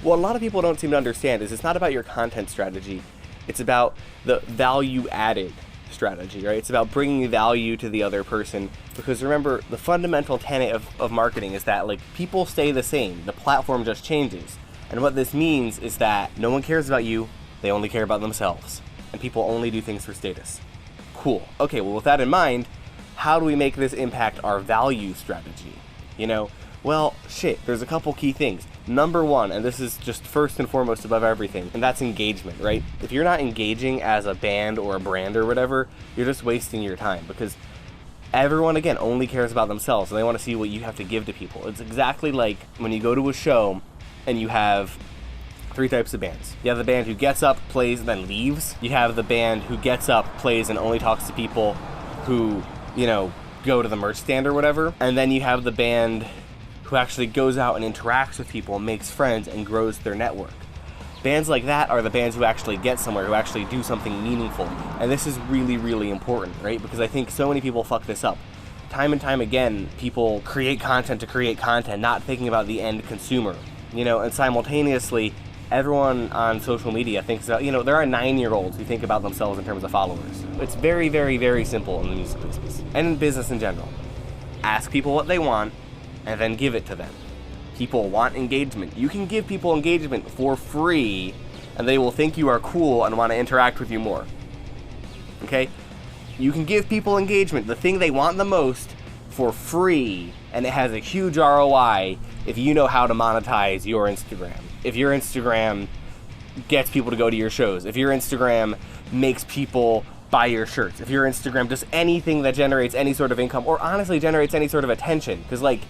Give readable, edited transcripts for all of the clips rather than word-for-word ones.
What a lot of people don't seem to understand is it's not about your content strategy. It's about the value added strategy, right? It's about bringing value to the other person, because remember, the fundamental tenet of marketing is that, like, people stay the same. The platform just changes. And what this means is that no one cares about you. They only care about themselves. And people only do things for status. Cool. Okay, well, with that in mind, how do we make this impact our value strategy? You know, well, shit, there's a couple key things. Number one, and this is just first and foremost above everything, and that's engagement, right? If you're not engaging as a band or a brand or whatever, you're just wasting your time, because everyone, again, only cares about themselves, and they want to see what you have to give to people. It's exactly like when you go to a show and you have three types of bands. You have the band who gets up, plays, and then leaves. You have the band who gets up, plays, and only talks to people who, you know, go to the merch stand or whatever. And then you have the band who actually goes out and interacts with people and makes friends and grows their network. Bands like that are the bands who actually get somewhere, who actually do something meaningful. And this is really, really important, right? Because I think so many people fuck this up. Time and time again, people create content to create content, not thinking about the end consumer. You know, and simultaneously, everyone on social media thinks about, you know, there are 9-year-olds who think about themselves in terms of followers. It's very, very, very simple in the music business and in business in general. Ask people what they want and then give it to them. People want engagement. You can give people engagement for free and they will think you are cool and want to interact with you more. Okay? You can give people engagement, the thing they want the most, for free, and it has a huge ROI if you know how to monetize your Instagram. If your Instagram gets people to go to your shows, if your Instagram makes people buy your shirts, if your Instagram does anything that generates any sort of income, or honestly generates any sort of attention, because, like,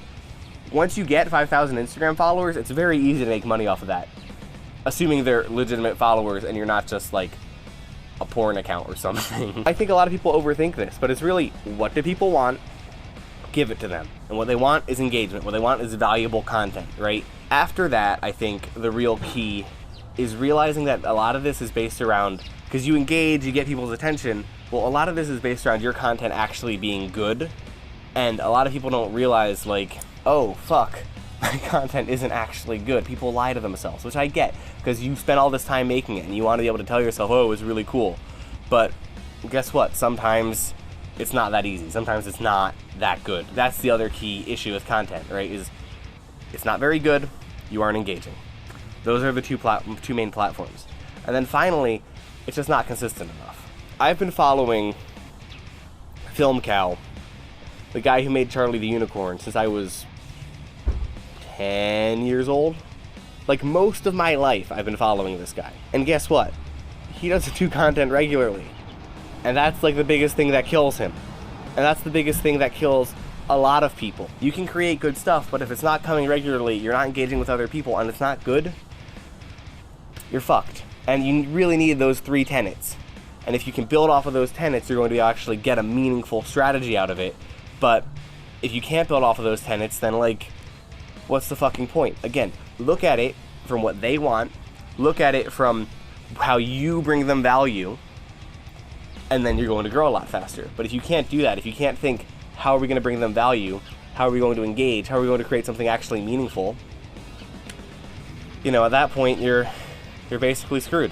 once you get 5,000 Instagram followers, it's very easy to make money off of that, assuming they're legitimate followers and you're not just like a porn account or something. I think a lot of people overthink this, but it's really, what do people want? Give it to them. And what they want is engagement. What they want is valuable content, right? After that, I think the real key is realizing that a lot of this is based around, because you engage, you get people's attention. Well, a lot of this is based around your content actually being good. And a lot of people don't realize, like, oh, fuck, my content isn't actually good. People lie to themselves, which I get, because you spent all this time making it and you want to be able to tell yourself, oh, it was really cool. But guess what? Sometimes it's not that easy. Sometimes it's not that good. That's the other key issue with content, right? Is it's not very good, you aren't engaging. Those are the two main platforms. And then finally, it's just not consistent enough. I've been following Film Cow, the guy who made Charlie the Unicorn, since I was 10 years old. Like, most of my life I've been following this guy. And guess what? He doesn't do content regularly. And that's like the biggest thing that kills him. And that's the biggest thing that kills a lot of people. You can create good stuff, but if it's not coming regularly, you're not engaging with other people, and it's not good, you're fucked. And you really need those 3 tenets. And if you can build off of those tenets, you're going to actually get a meaningful strategy out of it. But if you can't build off of those tenets, then, like, what's the fucking point? Again, look at it from what they want. Look at it from how you bring them value. And then you're going to grow a lot faster. But if you can't do that, if you can't think, how are we going to bring them value? How are we going to engage? How are we going to create something actually meaningful? You know, at that point, you're basically screwed.